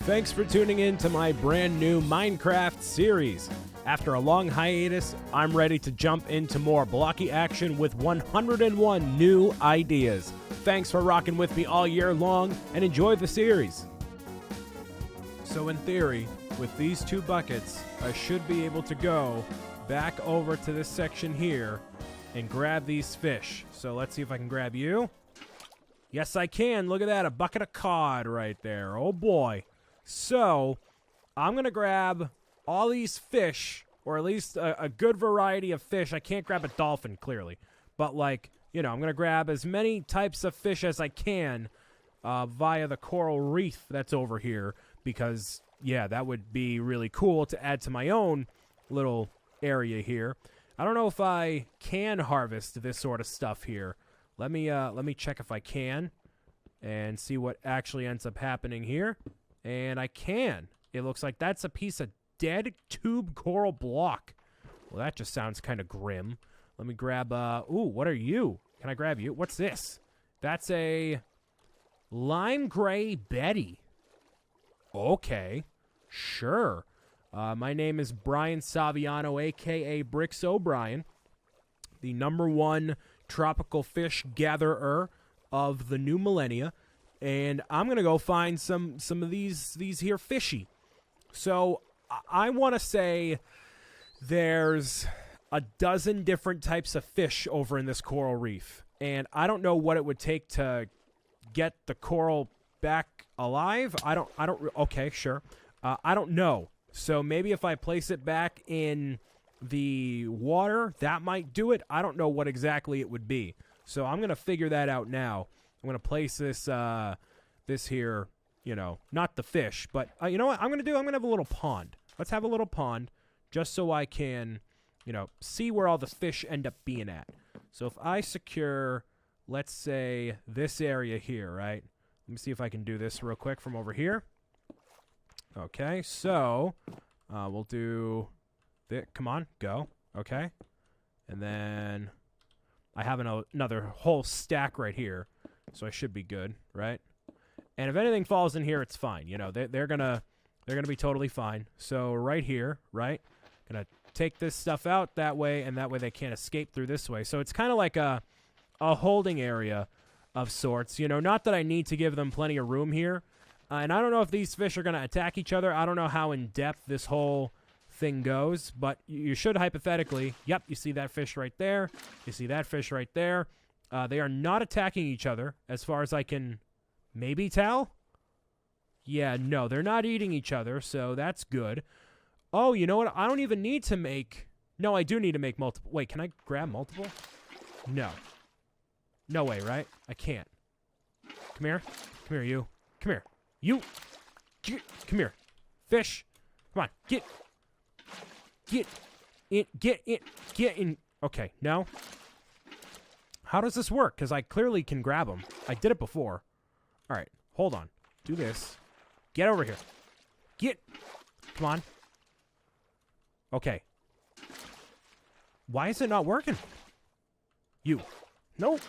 Thanks for tuning in to my brand new Minecraft series. After a long hiatus, I'm ready to jump into more blocky action with 101 new ideas. Thanks for rocking with me all year long and enjoy the series. So in theory, with these two buckets, I should be able to go back over to this section here and grab these fish. So let's see if I can grab you. Yes, I can. Look at that, a bucket of cod right there. Oh boy. So I'm going to grab all these fish, or at least a good variety of fish. I can't grab a dolphin, clearly. But like, you know, I'm going to grab as many types of fish as I can via the coral reef that's over here. Because, yeah, that would be really cool to add to my own little area here. I don't know if I can harvest this sort of stuff here. Let me check if I can and see what actually ends up happening here. And I can. It looks like that's a piece of dead tube coral block. Well, that just sounds kind of grim. Let me grab, ooh, what are you? Can I grab you? What's this? That's a lime gray Betty. Okay, sure. My name is Brian Saviano, a.k.a. Bricks O'Brien, the #1 tropical fish gatherer of the new millennia. And I'm going to go find some of these here fishy. So I want to say there's a dozen different types of fish over in this coral reef. And I don't know what it would take to get the coral back alive. Okay, sure. I don't know. So maybe if I place it back in the water, that might do it. I don't know what exactly it would be. So I'm going to figure that out now. I'm going to place this this here, you know, not the fish, but you know what I'm going to do? I'm going to have a little pond. Let's have a little pond just so I can, you know, see where all the fish end up being at. So if I secure, let's say, this area here, right? Let me see if I can do this real quick from over here. Okay, so we'll do this. Come on, go. Okay. And then I have another whole stack right here, so I should be good, right? And if anything falls in here, it's fine. You know, they're gonna be totally fine. So right here, right? Gonna take this stuff out that way, and that way they can't escape through this way. So it's kind of like a holding area of sorts. You know, not that I need to give them plenty of room here. And I don't know if these fish are going to attack each other. I don't know how in-depth this whole thing goes, but you should hypothetically. Yep, you see that fish right there. You see that fish right there. They are not attacking each other, as far as I can maybe tell. Yeah, no, they're not eating each other, so that's good. Oh, you know what? I don't even need to make... No, I do need to make multiple. Wait, can I grab multiple? No. No way, right? I can't. Come here. Come here, you. Come here. You, come here, fish. Come on, get in. Okay, no. How does this work? Because I clearly can grab them. I did it before. All right, hold on. Do this. Get over here. Come on. Okay. Why is it not working? You. Nope.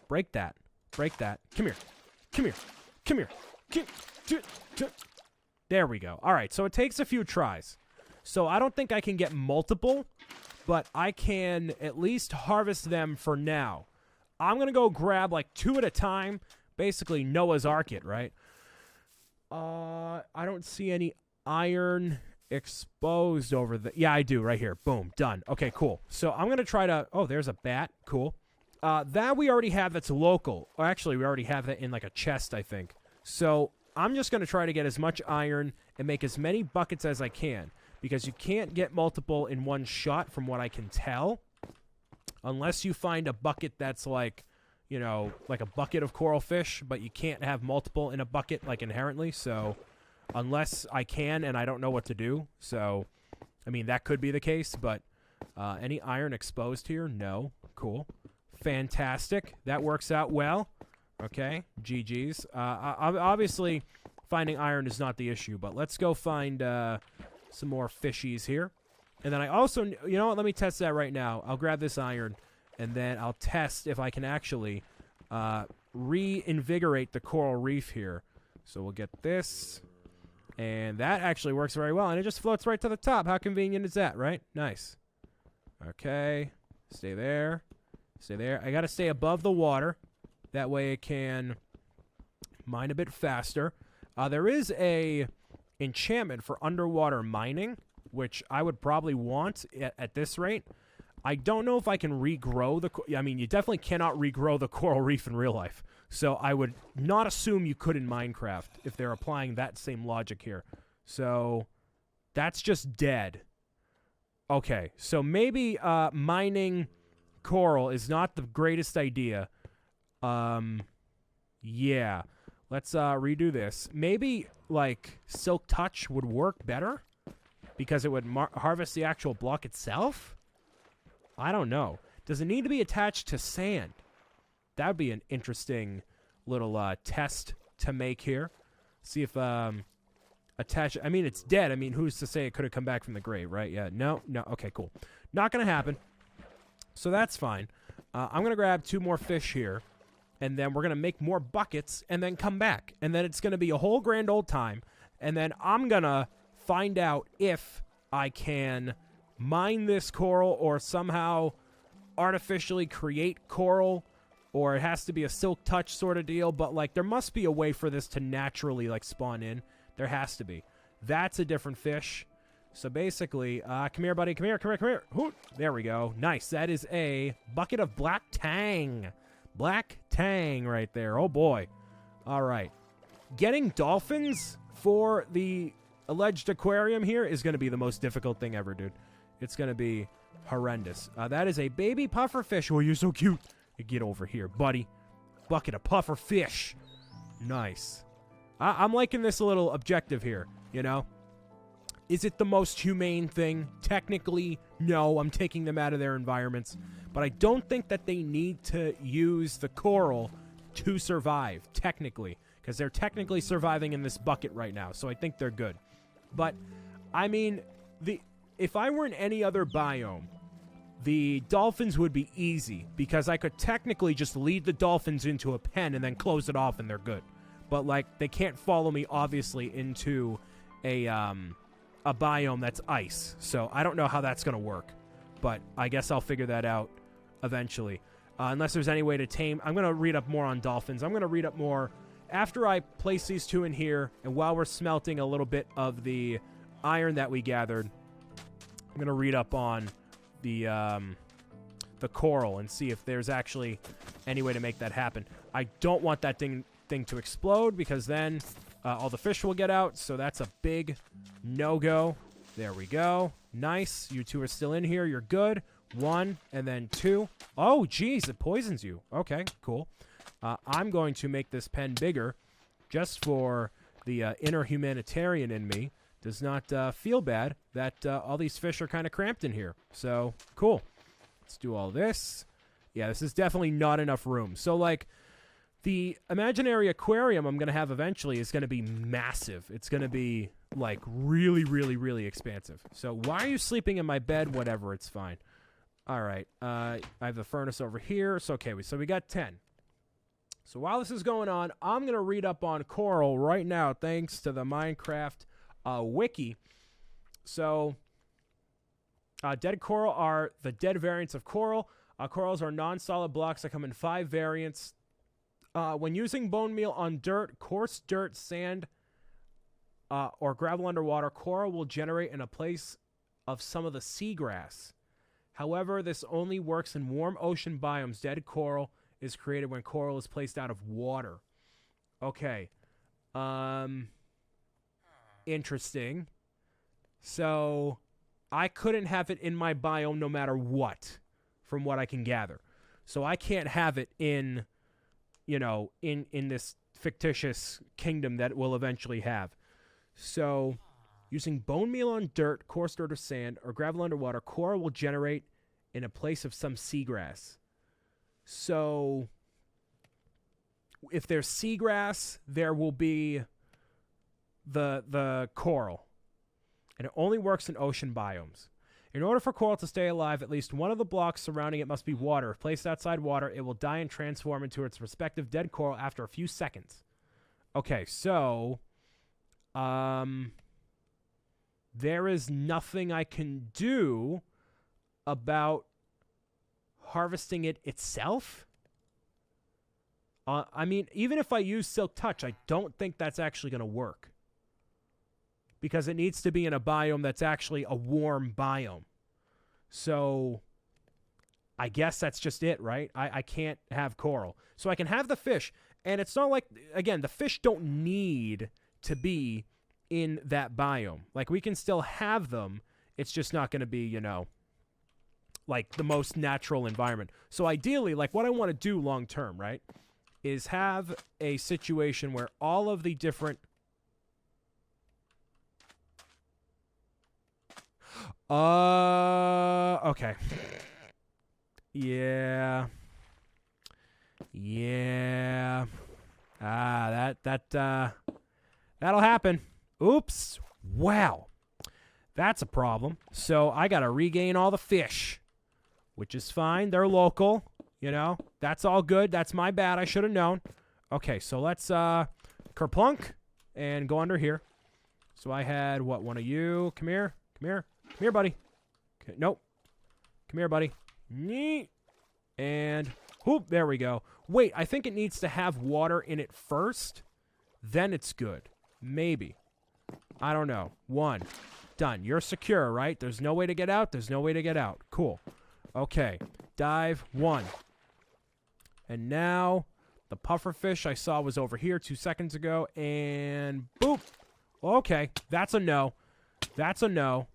Break that. Break that. Come here. Come here. Come here. There we go. All right, so it takes a few tries. So I don't think I can get multiple, but I can at least harvest them for now. I'm going to go grab like 2 at a time. Basically Noah's Ark it, right? I don't see any iron exposed over the... Yeah, I do right here. Boom, done. Okay, cool. So I'm going to try to... Oh, there's a bat. Cool. That we already have that's local. Or actually, we already have that in like a chest, I think. So I'm just going to try to get as much iron and make as many buckets as I can. Because you can't get multiple in one shot from what I can tell. Unless you find a bucket that's like, you know, like a bucket of coral fish. But you can't have multiple in a bucket like inherently. So unless I can and I don't know what to do. So, I mean, that could be the case. But any iron exposed here? No. Cool. Fantastic. That works out well. Okay. GG's. Obviously, finding iron is not the issue, but let's go find some more fishies here. And then I also, you know what, let me test that right now. I'll grab this iron, and then I'll test if I can actually reinvigorate the coral reef here. So we'll get this. And that actually works very well. And it just floats right to the top. How convenient is that, right? Nice. Okay. Stay there. Stay there. I got to stay above the water. That way it can mine a bit faster. There is a enchantment for underwater mining, which I would probably want at this rate. I don't know if I can regrow the... I mean, you definitely cannot regrow the coral reef in real life. So I would not assume you could in Minecraft if they're applying that same logic here. So that's just dead. Okay, so maybe mining coral is not the greatest idea. Yeah. Let's redo this. Maybe, like, Silk Touch would work better? Because it would harvest the actual block itself? I don't know. Does it need to be attached to sand? That would be an interesting little test to make here. See if attach... I mean, it's dead. I mean, who's to say it could have come back from the grave, right? Yeah, no. Okay, cool. Not going to happen. So that's fine. I'm going to grab 2 more fish here. And then we're going to make more buckets and then come back. And then it's going to be a whole grand old time. And then I'm going to find out if I can mine this coral or somehow artificially create coral, or it has to be a Silk Touch sort of deal. But, like, there must be a way for this to naturally, like, spawn in. There has to be. That's a different fish. So basically, come here, buddy. Come here. Hoot. There we go. Nice. That is a bucket of black tang. Black tang right there. Oh, boy. All right. Getting dolphins for the alleged aquarium here is going to be the most difficult thing ever, dude. It's going to be horrendous. That is a baby puffer fish. Oh, you're so cute. Get over here, buddy. Bucket of puffer fish. Nice. I'm liking this a little objective here, you know? Is it the most humane thing? Technically, no. I'm taking them out of their environments. But I don't think that they need to use the coral to survive, technically. Because they're technically surviving in this bucket right now. So I think they're good. But, I mean, if I were in any other biome, the dolphins would be easy. Because I could technically just lead the dolphins into a pen and then close it off and they're good. But, like, they can't follow me, obviously, into a biome that's ice. So I don't know how that's going to work. But I guess I'll figure that out eventually. Unless there's any way to tame... I'm going to read up more on dolphins. I'm going to read up more after I place these 2 in here. And while we're smelting a little bit of the iron that we gathered, I'm going to read up on the coral and see if there's actually any way to make that happen. I don't want that thing to explode because then all the fish will get out. So that's a big no-go. There we go. Nice. You 2 are still in here. You're good. 1 and then 2. Oh, geez. It poisons you. Okay, cool. I'm going to make this pen bigger just for the inner humanitarian in me. Does not feel bad that all these fish are kind of cramped in here. So, cool. Let's do all this. Yeah, this is definitely not enough room. So, like, the imaginary aquarium I'm going to have eventually is going to be massive. It's going to be, like, really, really, really expansive. So why are you sleeping in my bed? Whatever, it's fine. All right. I have the furnace over here. So, okay, so we got 10. So while this is going on, I'm going to read up on coral right now thanks to the Minecraft wiki. So dead coral are the dead variants of coral. Corals are non-solid blocks that come in 5 variants. When using bone meal on dirt, coarse dirt, sand, or gravel underwater, coral will generate in a place of some of the seagrass. However, this only works in warm ocean biomes. Dead coral is created when coral is placed out of water. Okay. Interesting. So, I couldn't have it in my biome no matter what, from what I can gather. So, I can't have it in... you know, in this fictitious kingdom that we'll eventually have. So, using bone meal on dirt, coarse dirt or sand, or gravel underwater, coral will generate in a place of some seagrass. So, if there's seagrass, there will be the coral. And it only works in ocean biomes. In order for coral to stay alive, at least one of the blocks surrounding it must be water. If placed outside water, it will die and transform into its respective dead coral after a few seconds. Okay, so there is nothing I can do about harvesting it itself. I mean, even if I use Silk Touch, I don't think that's actually going to work. Because it needs to be in a biome that's actually a warm biome. So I guess that's just it, right? I can't have coral. So I can have the fish. And it's not like, again, the fish don't need to be in that biome. Like, we can still have them. It's just not going to be, you know, like the most natural environment. So ideally, like what I want to do long term, right, is have a situation where all of the different... okay. Yeah. That'll happen. Oops. Wow. That's a problem. So I gotta regain all the fish, which is fine. They're local. You know, that's all good. That's my bad. I should have known. Okay, so let's kerplunk and go under here. So I had, what, one of you? Come here. Come here. Come here, buddy. Okay, nope. Come here, buddy. Neat. And, whoop, there we go. Wait, I think it needs to have water in it first. Then it's good. Maybe. I don't know. One. Done. You're secure, right? There's no way to get out. There's no way to get out. Cool. Okay. Dive. One. And now, the pufferfish I saw was over here 2 seconds ago. And, boop. Okay. That's a no. That's a no.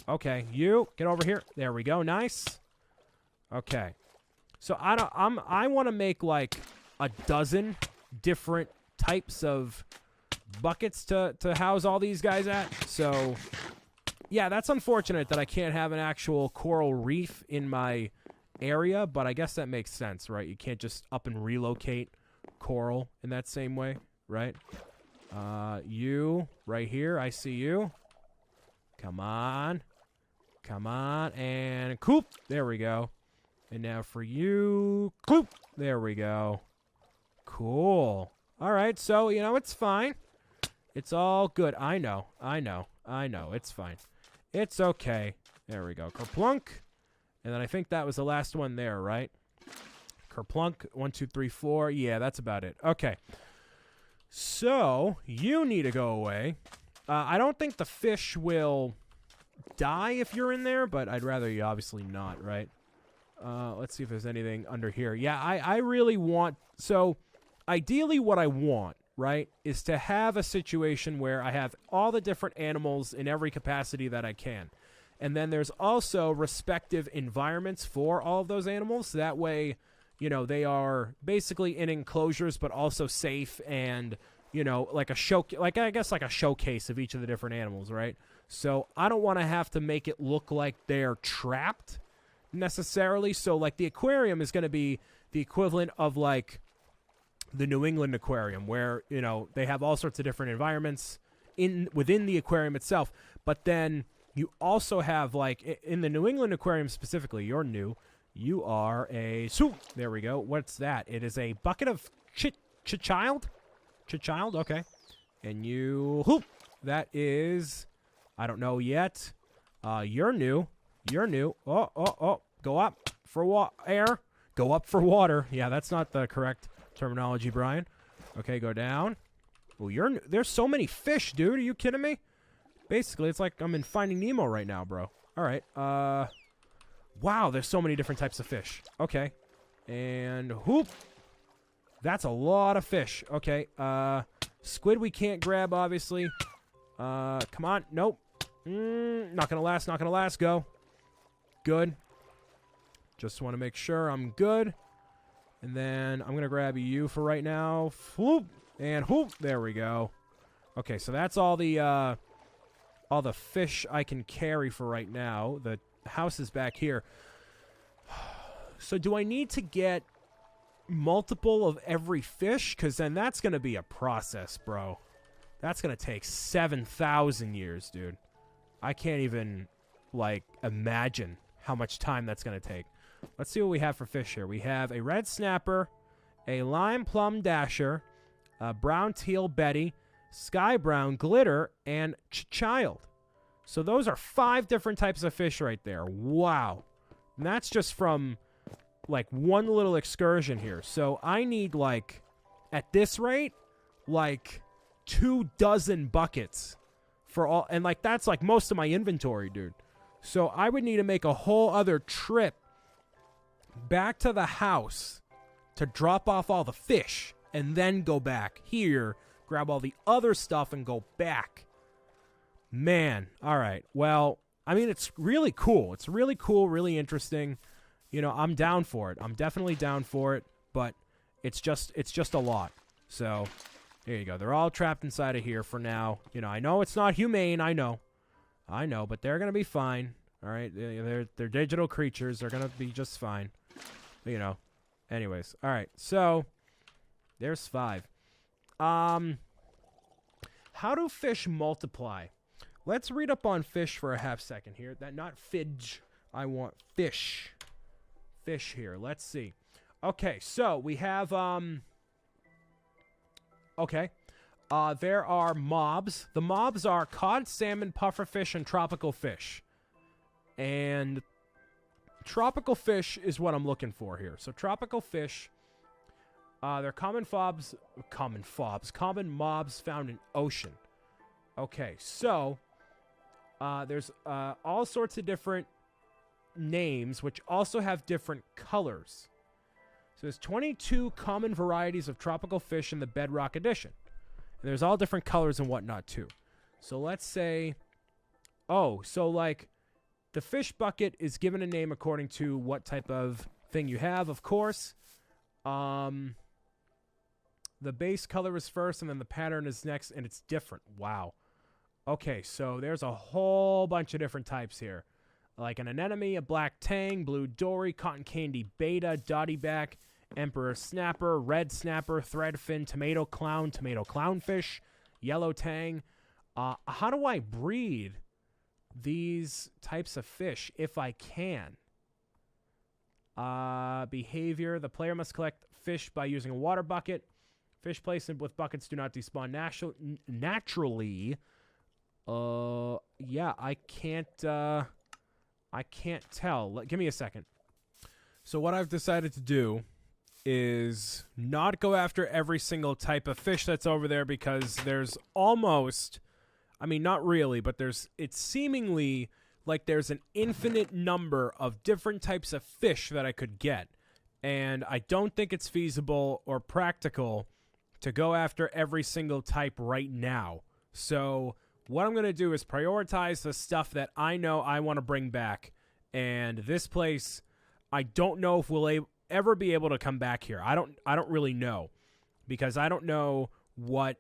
Okay. You, get over here. There we go. Nice. Okay. So, I want to make, like, a dozen different types of buckets to house all these guys at. So, yeah, that's unfortunate that I can't have an actual coral reef in my area, but I guess that makes sense, right? You can't just up and relocate coral in that same way, right? You, right here, I see you. Come on. Come on, and coop. There we go. And now for you, coop. There we go. Cool. All right, so, you know, it's fine. It's all good. I know. It's fine. It's okay. There we go. Kerplunk. And then I think that was the last one there, right? Kerplunk. 1, 2, 3, 4. Yeah, that's about it. Okay. So, you need to go away. I don't think the fish will die if you're in there, but I'd rather you obviously not, right? Let's see if there's anything under here. Yeah, I really want... So, ideally what I want, right, is to have a situation where I have all the different animals in every capacity that I can. And then there's also respective environments for all of those animals. That way, you know, they are basically in enclosures, but also safe and, you know, like a I guess like a showcase of each of the different animals, right? So I don't want to have to make it look like they're trapped necessarily. So like the aquarium is going to be the equivalent of like the New England aquarium, where, you know, they have all sorts of different environments within the aquarium itself. But then you also have, like, in the New England aquarium specifically, you're new. You are a... There we go. What's that? It is a bucket of child? Child? Okay. And you... Hoop! That is... I don't know yet. You're new. You're new. Oh. Go up for air. Go up for water. Yeah, that's not the correct terminology, Brian. Okay, go down. Oh, you're new. There's so many fish, dude. Are you kidding me? Basically, it's like I'm in Finding Nemo right now, bro. All right. Wow, there's so many different types of fish. Okay. And whoop. That's a lot of fish. Okay. Squid we can't grab, obviously. Come on. Nope. Not gonna last. Not gonna last. Go. Good. Just want to make sure I'm good. And then I'm gonna grab you for right now. Whoop. And whoop. There we go. Okay, so that's all the fish I can carry for right now. The house is back here. So do I need to get multiple of every fish? Because then that's going to be a process, bro. That's going to take 7,000 years, dude. I can't even, like, imagine how much time that's going to take. Let's see what we have for fish here. We have a red snapper, a lime plum dasher, brown teal Betty, sky brown glitter, and child. So those are 5 different types of fish right there. Wow. And that's just from like one little excursion here. So I need like, at this rate, like 24 buckets for all. And like that's like most of my inventory, dude. So I would need to make a whole other trip back to the house to drop off all the fish and then go back here, grab all the other stuff and go back. Man, all right. Well, I mean, it's really cool. It's really cool, really interesting. You know, I'm down for it. I'm definitely down for it, but it's just a lot. So, there you go. They're all trapped inside of here for now. You know, I know it's not humane. I know, but they're gonna be fine. All right, they're digital creatures. They're gonna be just fine. You know. Anyways, all right. So, there's 5. How do fish multiply? Let's read up on fish for a half second here. That not fidge. I want fish. Fish here. Let's see. Okay, so we have okay. There are mobs. The mobs are cod, salmon, pufferfish, and tropical fish. And tropical fish is what I'm looking for here. So tropical fish, they're common mobs found in ocean. Okay, so there's all sorts of different names, which also have different colors. So there's 22 common varieties of tropical fish in the Bedrock Edition. And there's all different colors and whatnot, too. So let's say, so like the fish bucket is given a name according to what type of thing you have, of course. The base color is first, and then the pattern is next, and it's different. Wow. Okay, so there's a whole bunch of different types here. Like an anemone, a black tang, blue dory, cotton candy beta, dottyback, emperor snapper, red snapper, threadfin, tomato clownfish, yellow tang. How do I breed these types of fish if I can? Behavior. The player must collect fish by using a water bucket. Fish placed with buckets do not despawn naturally. Yeah, I can't tell. Give me a second. So what I've decided to do is not go after every single type of fish that's over there, because there's almost, I mean, not really, but it's seemingly like there's an infinite number of different types of fish that I could get. And I don't think it's feasible or practical to go after every single type right now. So what I'm going to do is prioritize the stuff that I know I want to bring back. And this place, I don't know if we'll ever be able to come back here. I don't really know, because I don't know what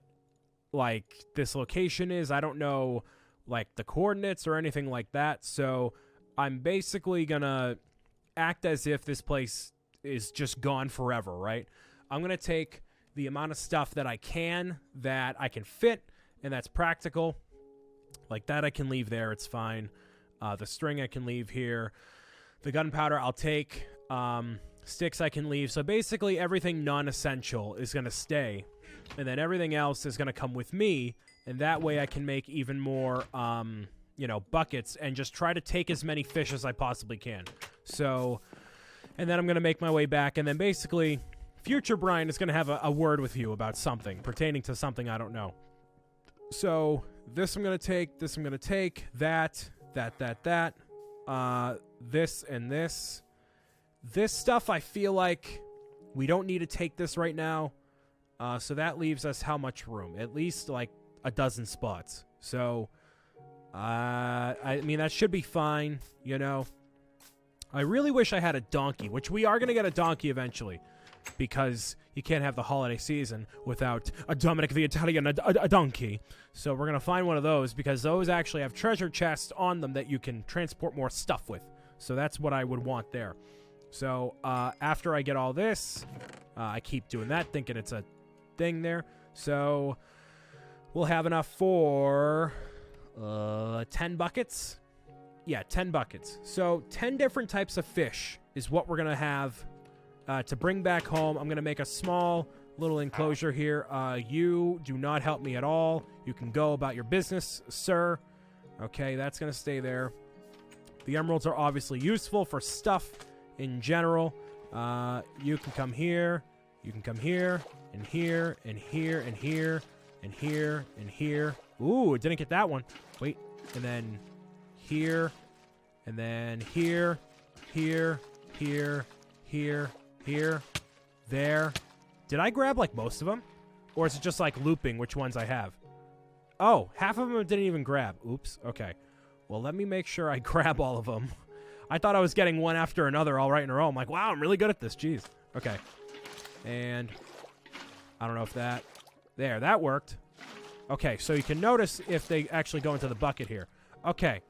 like this location is. I don't know like the coordinates or anything like that. So I'm basically going to act as if this place is just gone forever, right? I'm going to take the amount of stuff that I can fit, and that's practical. Like that I can leave there, it's fine. The string I can leave here. The gunpowder I'll take. Sticks I can leave. So basically everything non-essential is going to stay. And then everything else is going to come with me. And that way I can make even more, buckets and just try to take as many fish as I possibly can. So, and then I'm going to make my way back. And then basically, future Brian is going to have a word with you about something pertaining to something I don't know. So this I'm going to take, this I'm going to take, that, this and this. This stuff I feel like we don't need to take this right now. So that leaves us how much room? At least like a dozen spots. So, I mean, that should be fine, you know. I really wish I had a donkey, which we are going to get a donkey eventually, because you can't have the holiday season without a Dominic the Italian, a donkey. So we're going to find one of those, because those actually have treasure chests on them that you can transport more stuff with. So that's what I would want there. So after I get all this, I keep doing that, thinking it's a thing there. So we'll have enough for 10 buckets. Yeah, 10 buckets. So 10 different types of fish is what we're going to have to bring back home. I'm going to make a small little enclosure here. You do not help me at all. You can go about your business, sir. Okay, that's going to stay there. The emeralds are obviously useful for stuff in general. You can come here. You can come here, and here, and here, and here, and here, and here. Ooh, it didn't get that one. Wait, and then here, and then here, here, here, here, here, there. Did I grab, like, most of them? Or is it just, like, looping which ones I have? Oh, half of them didn't even grab. Oops, okay. Well, let me make sure I grab all of them. I thought I was getting one after another all right in a row. I'm like, wow, I'm really good at this. Jeez. Okay. And I don't know if that... There, that worked. Okay, so you can notice if they actually go into the bucket here. Okay.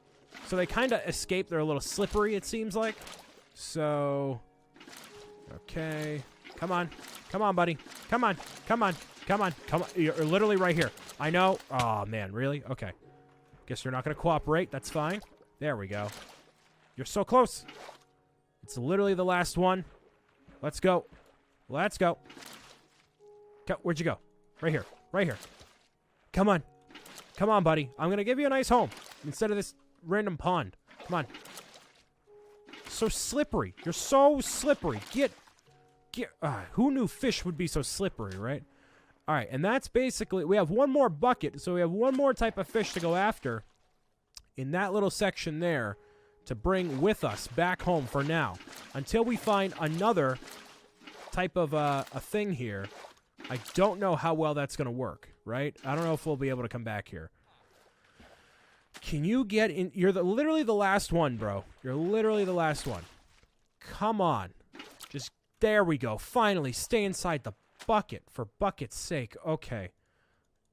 So they kind of escape. They're a little slippery, it seems like. So... Okay. Come on. Come on, buddy. Come on. Come on. Come on. Come on. You're literally right here. I know. Oh, man. Really? Okay. Guess you're not going to cooperate. That's fine. There we go. You're so close. It's literally the last one. Let's go. Let's go. Where'd you go? Right here. Right here. Come on. Come on, buddy. I'm going to give you a nice home instead of this random pond. Come on. So slippery. You're so slippery. Get. Who knew fish would be so slippery, right? All right, and that's basically... We have one more bucket, so we have one more type of fish to go after in that little section there to bring with us back home for now. Until we find another type of a thing here, I don't know how well that's going to work, right? I don't know if we'll be able to come back here. Can you get in? You're literally the last one, bro. You're literally the last one. Come on. Just, there we go. Finally, stay inside the bucket, for bucket's sake. Okay.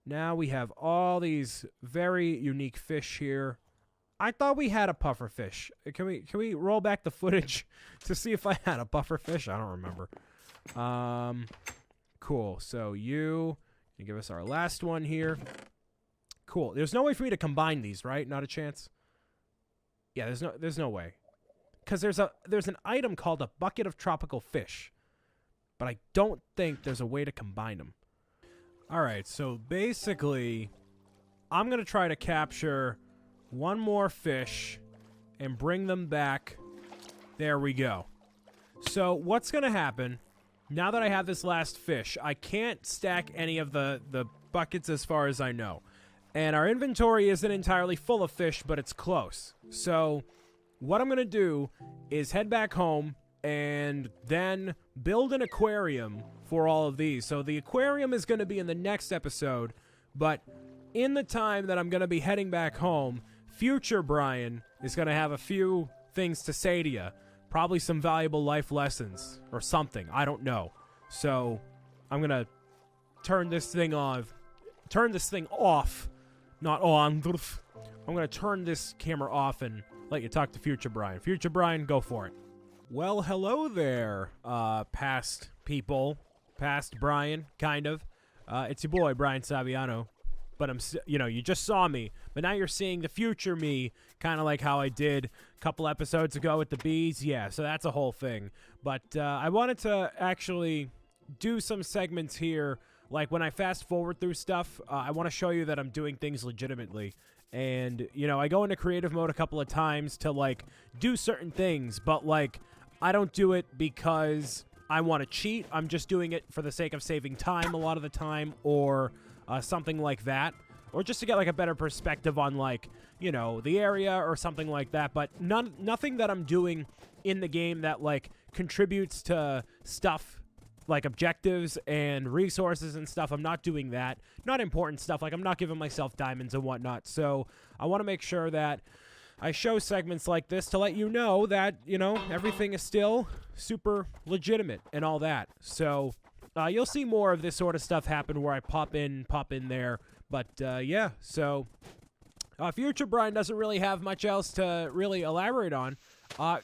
Now we have all these very unique fish here. I thought we had a puffer fish. Can we roll back the footage to see if I had a puffer fish? I don't remember. Cool. So you give us our last one here. Cool. There's no way for me to combine these, right? Not a chance. Yeah, there's no way. Because there's an item called a bucket of tropical fish. But I don't think there's a way to combine them. Alright, so basically, I'm going to try to capture one more fish and bring them back. There we go. So what's going to happen, now that I have this last fish, I can't stack any of the buckets as far as I know. And our inventory isn't entirely full of fish, but it's close. So what I'm going to do is head back home and then build an aquarium for all of these. So the aquarium is going to be in the next episode, but in the time that I'm going to be heading back home, future Brian is going to have a few things to say to you. Probably some valuable life lessons or something. I don't know. So I'm going to turn this thing off. Not on. I'm going to turn this camera off and let you talk to future Brian. Future Brian, go for it. Well, hello there, past people, past Brian, kind of. It's your boy, Brian Saviano, but you just saw me, but now you're seeing the future me, kind of like how I did a couple episodes ago with the bees. Yeah, so that's a whole thing. But I wanted to actually do some segments here, like when I fast forward through stuff, I want to show you that I'm doing things legitimately. And, I go into creative mode a couple of times to, like, do certain things, but, like, I don't do it because I want to cheat. I'm just doing it for the sake of saving time a lot of the time, or something like that. Or just to get, like, a better perspective on, like, the area or something like that. But nothing that I'm doing in the game that, like, contributes to stuff like objectives and resources and stuff. I'm not doing that. Not important stuff. Like, I'm not giving myself diamonds and whatnot. So I want to make sure that I show segments like this to let you know that, everything is still super legitimate and all that. So you'll see more of this sort of stuff happen where I pop in there. But yeah, so future Brian doesn't really have much else to really elaborate on.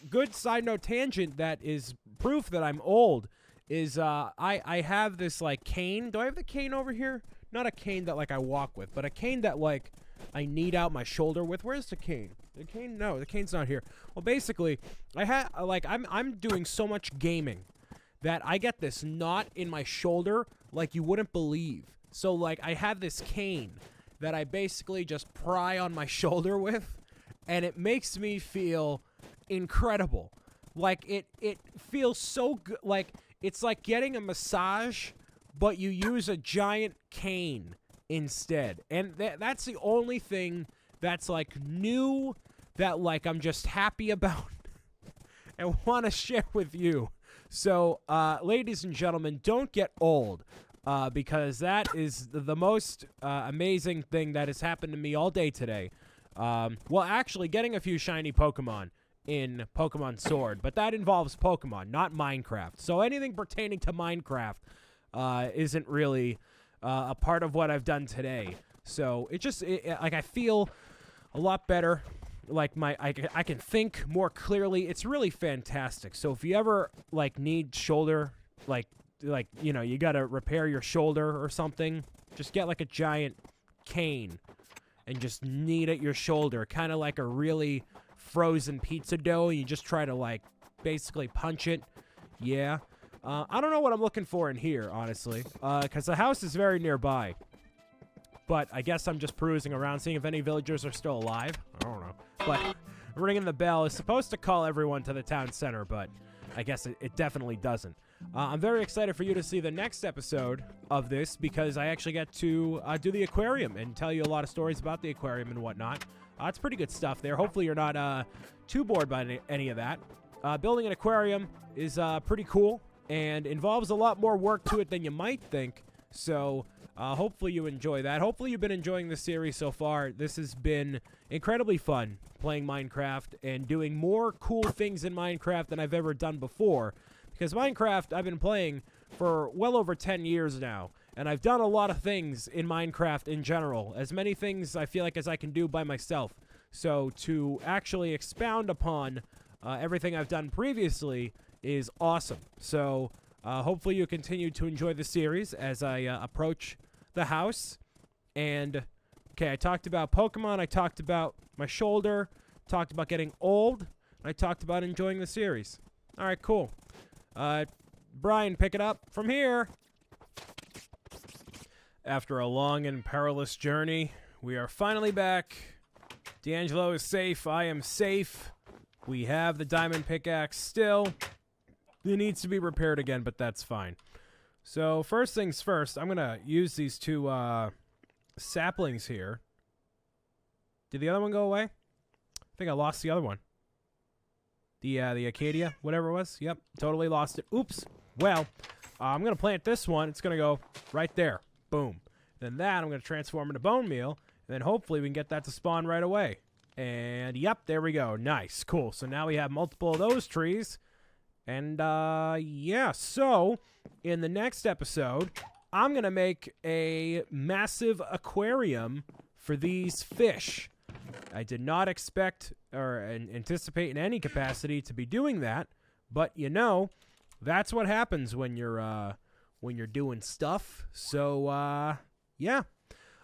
Good side note tangent that is proof that I'm old is I have this, like, cane. Do I have the cane over here? Not a cane that, like, I walk with, but a cane that, like, I knead out my shoulder with. Where's the cane? The cane? No, the cane's not here. Well, basically, I'm doing so much gaming that I get this knot in my shoulder, like you wouldn't believe. So, like, I have this cane that I basically just pry on my shoulder with, and it makes me feel incredible. Like, it feels so good. Like, it's like getting a massage, but you use a giant cane instead. And that's the only thing that's, like, new that, like, I'm just happy about and want to share with you. So, ladies and gentlemen, don't get old, because that is the most amazing thing that has happened to me all day today. Well, actually, getting a few shiny Pokemon in Pokemon Sword, but that involves Pokemon, not Minecraft. So anything pertaining to Minecraft isn't really a part of what I've done today. So like, I feel a lot better. Like, I can think more clearly. It's really fantastic. So if you ever, like, need shoulder, like you know, you gotta repair your shoulder or something, just get, like, a giant cane and just knead at your shoulder, kind of like a really frozen pizza dough. You just try to, like, basically punch it. Yeah. I don't know what I'm looking for in here, honestly, because the house is very nearby. But I guess I'm just perusing around, seeing if any villagers are still alive. I don't know. But ringing the bell is supposed to call everyone to the town center, but I guess it definitely doesn't. I'm very excited for you to see the next episode of this, because I actually get to do the aquarium and tell you a lot of stories about the aquarium and whatnot. It's pretty good stuff there. Hopefully you're not too bored by any of that. Building an aquarium is pretty cool and involves a lot more work to it than you might think. So hopefully you enjoy that. Hopefully you've been enjoying the series so far. This has been incredibly fun playing Minecraft and doing more cool things in Minecraft than I've ever done before. Because Minecraft, I've been playing for well over 10 years now. And I've done a lot of things in Minecraft in general. As many things, I feel like, as I can do by myself. So to actually expound upon everything I've done previously is awesome. So hopefully you continue to enjoy the series as I approach the house. And, okay, I talked about Pokemon. I talked about my shoulder. Talked about getting old. I talked about enjoying the series. All right, cool. Brian, pick it up from here. After a long and perilous journey, we are finally back. D'Angelo is safe. I am safe. We have the diamond pickaxe still. It needs to be repaired again, but that's fine. So first things first, I'm going to use these two saplings here. Did the other one go away? I think I lost the other one. The Acadia, whatever it was. Yep, totally lost it. Oops. Well, I'm going to plant this one. It's going to go right there. Boom. Then that I'm going to transform into bone meal. And then hopefully we can get that to spawn right away. And yep, there we go. Nice. Cool. So now we have multiple of those trees. And yeah, so in the next episode, I'm going to make a massive aquarium for these fish. I did not expect or anticipate in any capacity to be doing that, but you know, that's what happens when you're doing stuff. So yeah,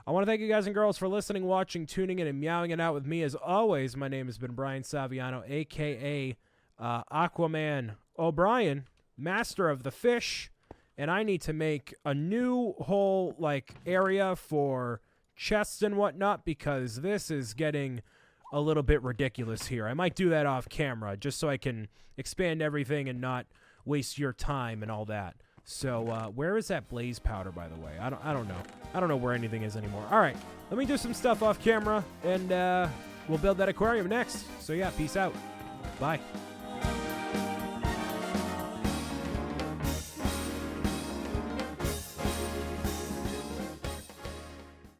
I want to thank you guys and girls for listening, watching, tuning in, and meowing it out with me. As always, my name has been Brian Saviano, aka Aquaman O'Brien, master of the fish, and I need to make a new whole area for chests and whatnot, because this is getting a little bit ridiculous here. I might do that off camera just so I can expand everything and not waste your time and all that. So where is that blaze powder, by the way? I don't know. I don't know where anything is anymore. All right, let me do some stuff off camera, and we'll build that aquarium next. So yeah, peace out. Bye.